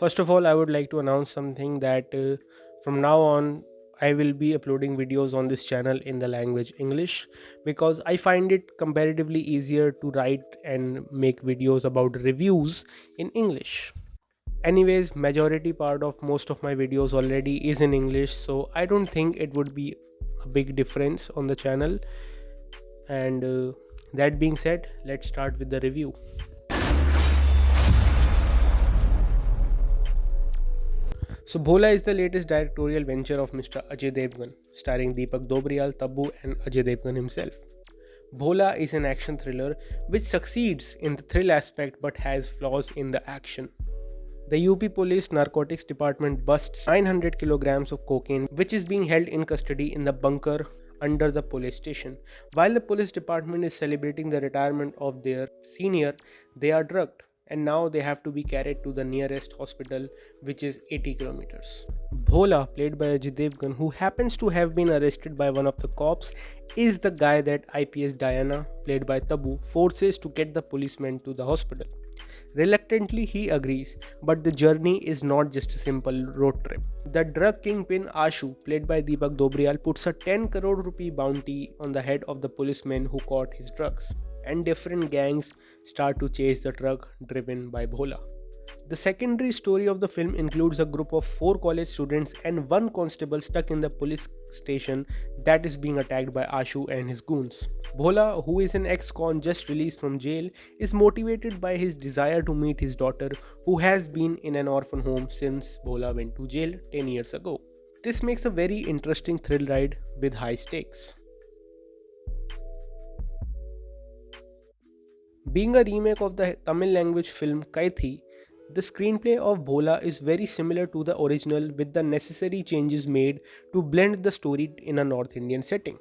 First of all, I would like to announce something that from now on, I will be uploading videos on this channel in the language English because I find it comparatively easier to write and make videos about reviews in English. Anyways, majority part of most of my videos already is in English, so I don't think it would be a big difference on the channel. And that being said, let's start with the review. So, Bholaa is the latest directorial venture of Mr. Ajay Devgn, starring Deepak Dobriyal, Tabu, and Ajay Devgn himself. Bholaa is an action thriller which succeeds in the thrill aspect but has flaws in the action. The UP Police Narcotics Department busts 900 kilograms of cocaine, which is being held in custody in the bunker under the police station. While the police department is celebrating the retirement of their senior, they are drugged and now they have to be carried to the nearest hospital, which is 80 kilometers. Bhola, played by Ajay Devgn, who happens to have been arrested by one of the cops, is the guy that IPS Diana, played by Tabu, forces to get the policeman to the hospital. Reluctantly, he agrees, but the journey is not just a simple road trip. The drug kingpin Ashu, played by Deepak Dobriyal, puts a 10 crore rupee bounty on the head of the policeman who caught his drugs, and different gangs start to chase the truck driven by Bhola. The secondary story of the film includes a group of 4 college students and one constable stuck in the police station that is being attacked by Ashu and his goons. Bhola, who is an ex-con just released from jail, is motivated by his desire to meet his daughter, who has been in an orphan home since Bhola went to jail 10 years ago. This makes a very interesting thrill ride with high stakes. Being a remake of the Tamil language film Kaithi, the screenplay of Bhola is very similar to the original with the necessary changes made to blend the story in a North Indian setting.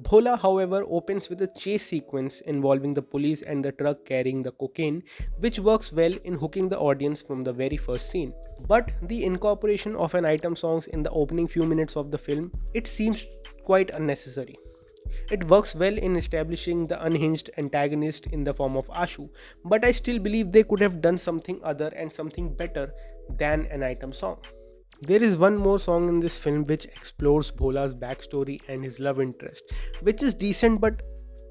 Bhola, however, opens with a chase sequence involving the police and the truck carrying the cocaine, which works well in hooking the audience from the very first scene. But the incorporation of an item songs in the opening few minutes of the film, it seems quite unnecessary. It works well in establishing the unhinged antagonist in the form of Ashu, but I still believe they could have done something other and something better than an item song. There is one more song in this film which explores Bhola's backstory and his love interest, which is decent, but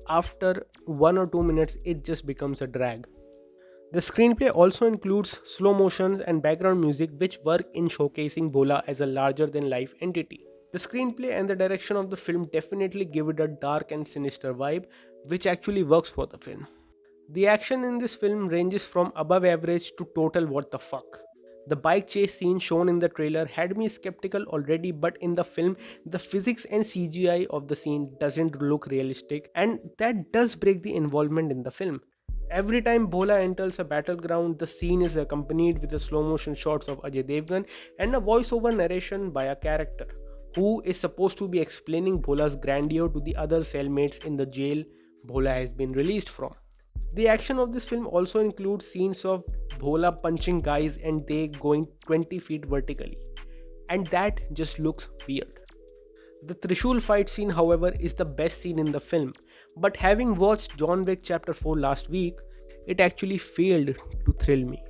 after 1 or 2 minutes it just becomes a drag. The screenplay also includes slow motions and background music which work in showcasing Bhola as a larger than life entity. The screenplay and the direction of the film definitely give it a dark and sinister vibe, which actually works for the film. The action in this film ranges from above average to total what the fuck. The bike chase scene shown in the trailer had me skeptical already, but in the film, the physics and CGI of the scene doesn't look realistic, and that does break the involvement in the film. Every time Bhola enters a battleground, the scene is accompanied with the slow motion shots of Ajay Devgn and a voiceover narration by a character who is supposed to be explaining Bhola's grandeur to the other cellmates in the jail Bhola has been released from. The action of this film also includes scenes of Bhola punching guys and they going 20 feet vertically, and that just looks weird. The Trishul fight scene, however, is the best scene in the film, but having watched John Wick Chapter 4 last week, it actually failed to thrill me.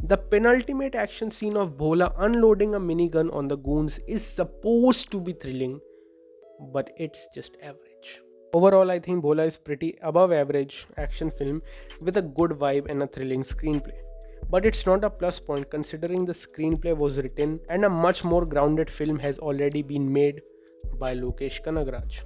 The penultimate action scene of Bhola unloading a minigun on the goons is supposed to be thrilling, but it's just average. Overall, I think Bhola is pretty above average action film with a good vibe and a thrilling screenplay. But it's not a plus point considering the screenplay was written and a much more grounded film has already been made by Lokesh Kanagraj.